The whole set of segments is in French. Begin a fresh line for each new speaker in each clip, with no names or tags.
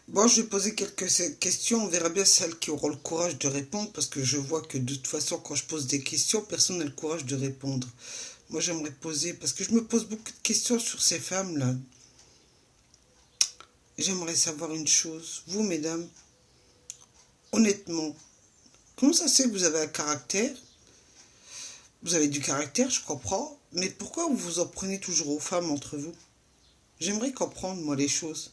Bon, je vais poser quelques questions. On verra bien celles qui auront le courage de répondre parce que je vois que de toute façon, quand je pose des questions, personne n'a le courage de répondre. Moi, j'aimerais poser parce que je me pose beaucoup de questions sur ces femmes-là. J'aimerais savoir une chose. Vous, mesdames, honnêtement, comment ça se fait que vous avez un caractère? Vous avez du caractère, je comprends. Mais pourquoi vous vous en prenez toujours aux femmes entre vous? J'aimerais comprendre, moi, les choses.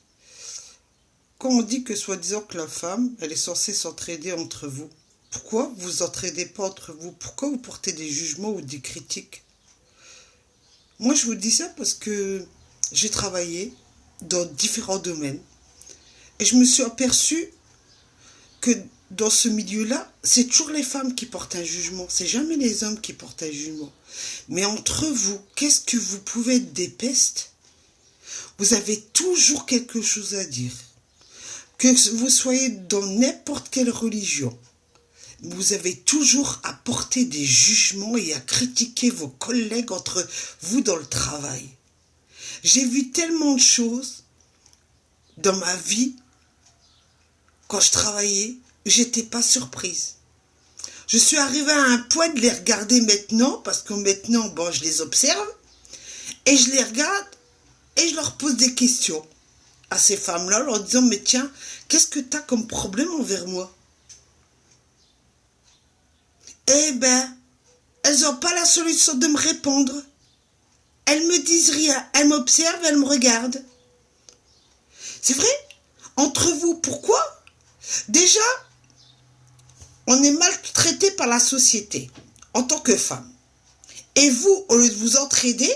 Quand on dit que soi-disant que la femme, elle est censée s'entraider entre vous, pourquoi vous vous entraidez pas entre vous? Pourquoi vous portez des jugements ou des critiques? Moi, je vous dis ça parce que j'ai travaillé dans différents domaines et je me suis aperçue que dans ce milieu-là, c'est toujours les femmes qui portent un jugement, c'est jamais les hommes qui portent un jugement. Mais entre vous, qu'est-ce que vous pouvez être des pestes? Vous avez toujours quelque chose à dire. Que vous soyez dans n'importe quelle religion, vous avez toujours à porter des jugements et à critiquer vos collègues entre vous dans le travail. J'ai vu tellement de choses dans ma vie, quand je travaillais, j'étais pas surprise. Je suis arrivée à un point de les regarder maintenant, parce que maintenant, bon, je les observe, et je les regarde, et je leur pose des questions à ces femmes-là, leur disant, mais tiens, qu'est-ce que tu as comme problème envers moi? Eh ben, elles n'ont pas la solution de me répondre. Elles me disent rien, elles m'observent, elles me regardent. C'est vrai? Entre vous, pourquoi? Déjà, on est maltraité par la société en tant que femme. Et vous, au lieu de vous entraider,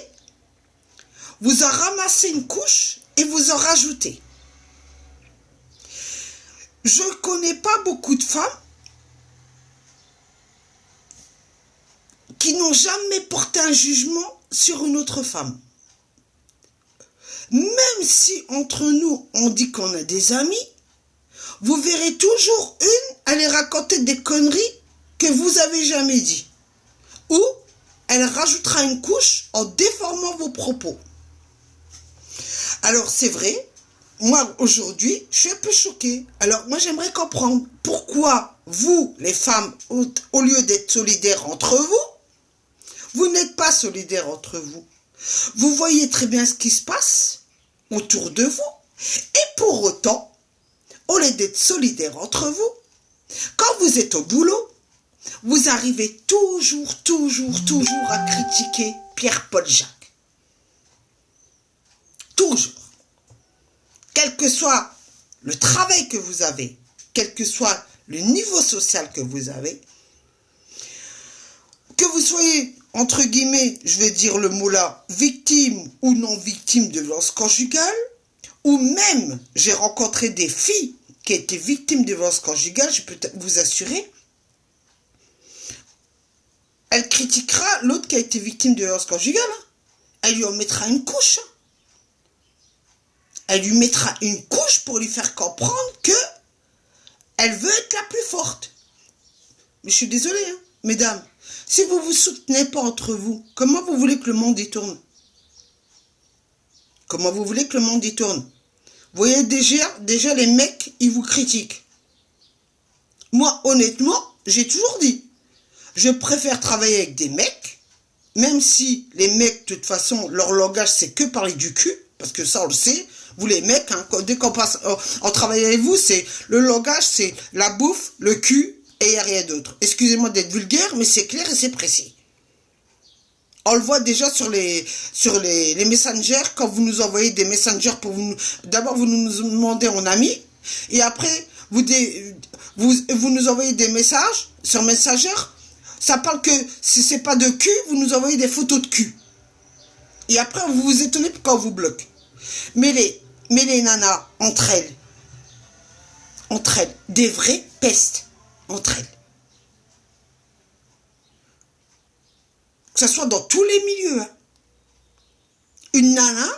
vous en ramassez une couche et vous en rajoutez. Je ne connais pas beaucoup de femmes qui n'ont jamais porté un jugement sur une autre femme. Même si entre nous, on dit qu'on a des amis, vous verrez toujours une aller raconter des conneries que vous avez jamais dit. Ou elle rajoutera une couche en déformant vos propos. Alors c'est vrai, moi aujourd'hui, je suis un peu choquée. Alors moi j'aimerais comprendre pourquoi vous, les femmes, au lieu d'être solidaires entre vous, vous n'êtes pas solidaires entre vous. Vous voyez très bien ce qui se passe autour de vous. Et pour autant, au lieu d'être solidaires entre vous, quand vous êtes au boulot, vous arrivez toujours à critiquer Pierre-Paul Jacques. Toujours. Quel que soit le travail que vous avez, quel que soit le niveau social que vous avez, que vous soyez, entre guillemets, je vais dire le mot là, victime ou non victime de violence conjugale, ou même j'ai rencontré des filles qui étaient victimes de violence conjugale, je peux vous assurer, elle critiquera l'autre qui a été victime de violence conjugale. Elle lui en mettra une couche. Elle lui mettra une couche pour lui faire comprendre que elle veut être la plus forte. Mais je suis désolée, hein, mesdames. Si vous ne vous soutenez pas entre vous, comment vous voulez que le monde y tourne? Comment vous voulez que le monde y tourne? Vous voyez déjà les mecs, ils vous critiquent. Moi, honnêtement, j'ai toujours dit, je préfère travailler avec des mecs, même si les mecs, de toute façon, leur langage, c'est que parler du cul, parce que ça, on le sait. Vous, les mecs, hein, dès qu'on passe en travaillant avec vous, c'est le langage, c'est la bouffe, le cul, et il n'y a rien d'autre. Excusez-moi d'être vulgaire, mais c'est clair et c'est précis. On le voit déjà sur les messengers, quand vous nous envoyez des messengers pour vous... D'abord, vous nous demandez en ami, et après, vous nous envoyez des messages sur Messenger. Ça parle que si c'est pas de cul, vous nous envoyez des photos de cul. Et après, vous vous étonnez pourquoi on vous bloque. Mais les nanas, entre elles, des vraies pestes, entre elles. Que ce soit dans tous les milieux. Hein. Une nana,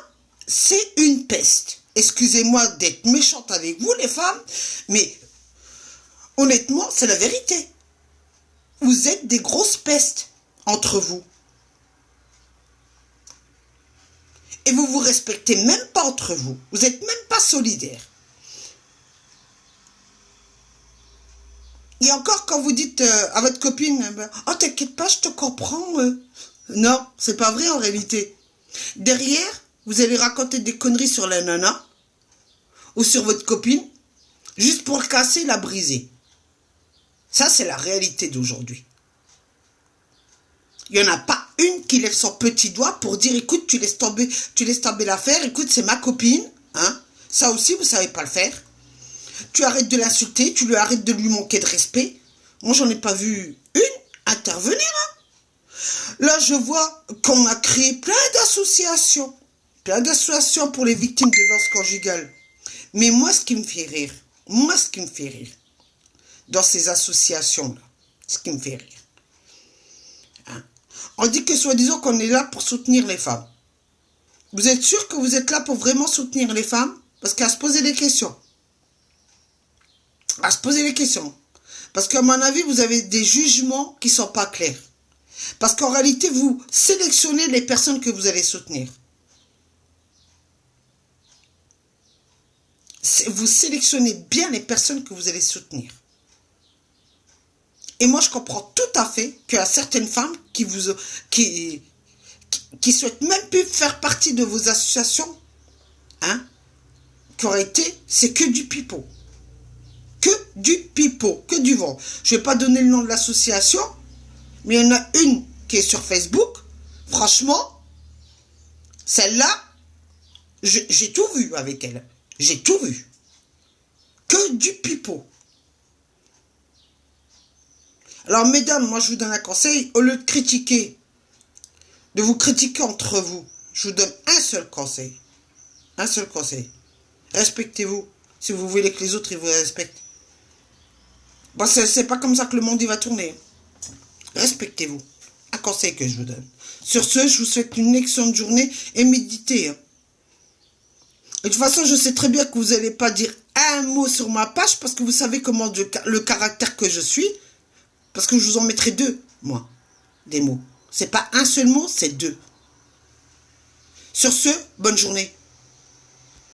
c'est une peste. Excusez-moi d'être méchante avec vous, les femmes, mais honnêtement, c'est la vérité. Vous êtes des grosses pestes entre vous. Et vous vous respectez même pas entre vous. Vous n'êtes même pas solidaires. Et encore quand vous dites à votre copine, oh t'inquiète pas, je te comprends. Non, c'est pas vrai en réalité. Derrière, vous allez raconter des conneries sur la nana ou sur votre copine, juste pour le casser, la briser. Ça, c'est la réalité d'aujourd'hui. Il n'y en a pas une qui lève son petit doigt pour dire, écoute, tu laisses tomber l'affaire, écoute, c'est ma copine, hein. Ça aussi, vous savez pas le faire. Tu arrêtes de l'insulter, tu lui arrêtes de lui manquer de respect. Moi, j'en ai pas vu une intervenir, hein. Là, je vois qu'on a créé plein d'associations pour les victimes de violences conjugales. Mais moi, ce qui me fait rire, dans ces associations-là, ce qui me fait rire, hein, on dit que soi-disant qu'on est là pour soutenir les femmes. Vous êtes sûr que vous êtes là pour vraiment soutenir les femmes? Parce qu'à se poser des questions. Parce qu'à mon avis, vous avez des jugements qui ne sont pas clairs. Parce qu'en réalité, vous sélectionnez les personnes que vous allez soutenir. Vous sélectionnez bien les personnes que vous allez soutenir. Et moi, je comprends tout à fait qu'il y a certaines femmes qui souhaitent même plus faire partie de vos associations, hein, qui auraient été, c'est que du pipeau. Que du pipeau, que du vent. Je ne vais pas donner le nom de l'association, mais il y en a une qui est sur Facebook. Franchement, celle-là, j'ai tout vu avec elle. J'ai tout vu. Que du pipeau. Alors, mesdames, moi, je vous donne un conseil. Au lieu de vous critiquer entre vous, je vous donne un seul conseil. Un seul conseil. Respectez-vous. Si vous voulez que les autres, ils vous respectent. Bon, c'est pas comme ça que le monde, il va tourner. Respectez-vous. Un conseil que je vous donne. Sur ce, je vous souhaite une excellente journée et méditez. Et de toute façon, je sais très bien que vous n'allez pas dire un mot sur ma page parce que vous savez comment le caractère que je suis. Parce que je vous en mettrai deux, moi, des mots. C'est pas un seul mot, c'est deux. Sur ce, bonne journée.